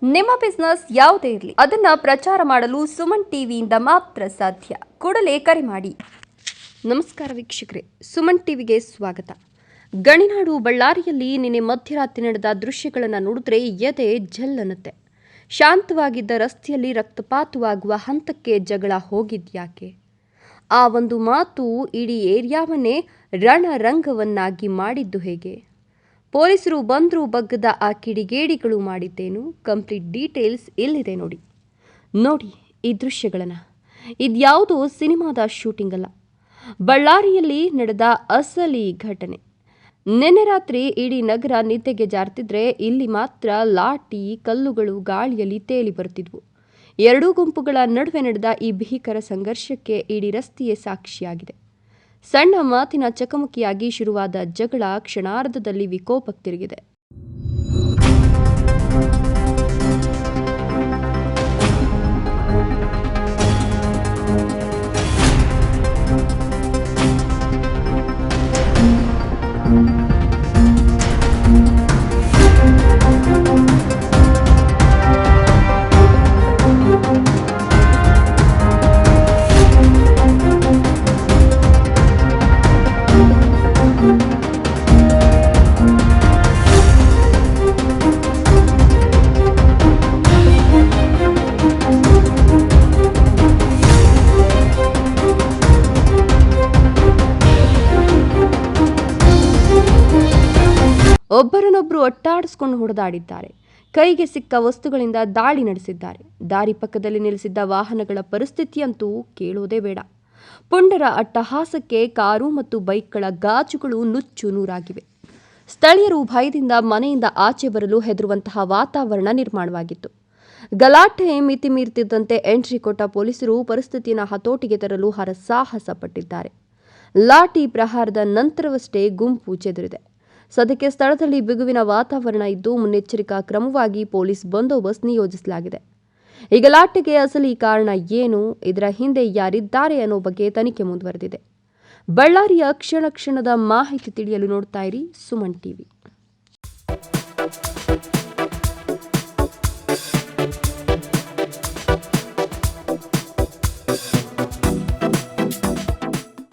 ನಿಮ್ಮ ಬಿಸ್ನೆಸ್ ಯಾವುದೇ ಇರಲಿ ಅದನ್ನ ಪ್ರಚಾರ ಮಾಡಲು ಸುಮನ್ ಟಿವಿಯಿಂದ ಮಾತ್ರ ಸಾಧ್ಯ. ಕೂಡಲೇ ಕರೆ ಮಾಡಿ. ನಮಸ್ಕಾರ ವೀಕ್ಷಕರೇ, ಸುಮನ್ ಟಿವಿಗೆ ಸ್ವಾಗತ. ಗಣಿನಾಡು ಬಳ್ಳಾರಿಯಲ್ಲಿ ನಿನ್ನೆ ಮಧ್ಯರಾತ್ರಿ ನಡೆದ ದೃಶ್ಯಗಳನ್ನು ನೋಡಿದ್ರೆ ಎದೆ ಜಲ್ಲನ್ನುತ್ತೆ. ಶಾಂತವಾಗಿದ್ದ ರಸ್ತೆಯಲ್ಲಿ ರಕ್ತಪಾತವಾಗುವ ಹಂತಕ್ಕೆ ಜಗಳ ಹೋಗಿದ್ಯಾಕೆ? ಆ ಒಂದು ಮಾತು ಇಡೀ ಏರಿಯಾವನ್ನೇ ರಣರಂಗವನ್ನಾಗಿ ಮಾಡಿದ್ದು ಹೇಗೆ? ಪೊಲೀಸರು ಬಂದರೂ ಬಗ್ಗದ ಆ ಕಿಡಿಗೇಡಿಗಳು ಮಾಡಿದ್ದೇನು? ಕಂಪ್ಲೀಟ್ ಡೀಟೇಲ್ಸ್ ಇಲ್ಲಿದೆ ನೋಡಿ ಈ ದೃಶ್ಯಗಳನ್ನು. ಇದ್ಯಾವುದೋ ಸಿನಿಮಾದ ಶೂಟಿಂಗ್ ಅಲ್ಲ, ಬಳ್ಳಾರಿಯಲ್ಲಿ ನಡೆದ ಅಸಲಿ ಘಟನೆ. ನಿನ್ನೆ ರಾತ್ರಿ ಇಡೀ ನಗರ ನಿದ್ದೆಗೆ ಜಾರ್ತಿದ್ರೆ ಇಲ್ಲಿ ಮಾತ್ರ ಲಾಠಿ ಕಲ್ಲುಗಳು ಗಾಳಿಯಲ್ಲಿ ತೇಲಿ ಬರುತ್ತಿದ್ವು. ಎರಡೂ ಗುಂಪುಗಳ ನಡುವೆ ನಡೆದ ಈ ಭೀಕರ ಸಂಘರ್ಷಕ್ಕೆ ಇಡೀ ರಸ್ತೆಯೇ ಸಾಕ್ಷಿಯಾಗಿದೆ. ಸಣ್ಣ ಮಾತಿನ ಚಕಮಕಿಯಾಗಿ ಶುರುವಾದ ಜಗಳ ಕ್ಷಣಾರ್ಧದಲ್ಲಿ ವಿಕೋಪಕ್ಕೆ ತಿರುಗಿದೆ. ಒಬ್ಬರನ್ನೊಬ್ಬರು ಒಟ್ಟಾಡಿಸಿಕೊಂಡು ಹೊಡೆದಾಡಿದ್ದಾರೆ. ಕೈಗೆ ಸಿಕ್ಕ ವಸ್ತುಗಳಿಂದ ದಾಳಿ ನಡೆಸಿದ್ದಾರೆ. ದಾರಿ ಪಕ್ಕದಲ್ಲಿ ನಿಲ್ಲಿಸಿದ್ದ ವಾಹನಗಳ ಪರಿಸ್ಥಿತಿಯಂತೂ ಕೇಳೋದೇ ಬೇಡ. ಪುಂಡರ ಅಟ್ಟಹಾಸಕ್ಕೆ ಕಾರು ಮತ್ತು ಬೈಕ್ಗಳ ಗಾಜುಗಳು ನುಚ್ಚು ನೂರಾಗಿವೆ. ಸ್ಥಳೀಯರು ಭಯದಿಂದ ಮನೆಯಿಂದ ಆಚೆ ಬರಲು ಹೆದರುವಂತಹ ವಾತಾವರಣ ನಿರ್ಮಾಣವಾಗಿತ್ತು. ಗಲಾಟೆ ಮಿತಿ ಮೀರ್ತಿದ್ದಂತೆ ಎಂಟ್ರಿ ಕೊಟ್ಟ ಪೊಲೀಸರು ಪರಿಸ್ಥಿತಿಯನ್ನು ಹತೋಟಿಗೆ ತರಲು ಹರಸಾಹಸ ಪಟ್ಟಿದ್ದಾರೆ. ಲಾಠಿ ಪ್ರಹಾರದ ನಂತರವಷ್ಟೇ ಗುಂಪು ಚೆದರಿದೆ. ಸದ್ಯಕ್ಕೆ ಸ್ಥಳದಲ್ಲಿ ಬಿಗುವಿನ ವಾತಾವರಣ ಇದ್ದು ಮುನ್ನೆಚ್ಚರಿಕಾ ಕ್ರಮವಾಗಿ ಪೊಲೀಸ್ ಬಂದೋಬಸ್ತ್ ನಿಯೋಜಿಸಲಾಗಿದೆ. ಈ ಗಲಾಟೆಗೆ ಅಸಲಿ ಕಾರಣ ಏನು, ಇದರ ಹಿಂದೆ ಯಾರಿದ್ದಾರೆ ಅನ್ನೋ ಬಗ್ಗೆ ತನಿಖೆ ಮುಂದುವರೆದಿದೆ. ಬಳ್ಳಾರಿಯ ಕ್ಷಣ ಕ್ಷಣದ ಮಾಹಿತಿ ತಿಳಿಯಲು ನೋಡ್ತಾ ಇರಿ ಸುಮನ್ ಟಿವಿ.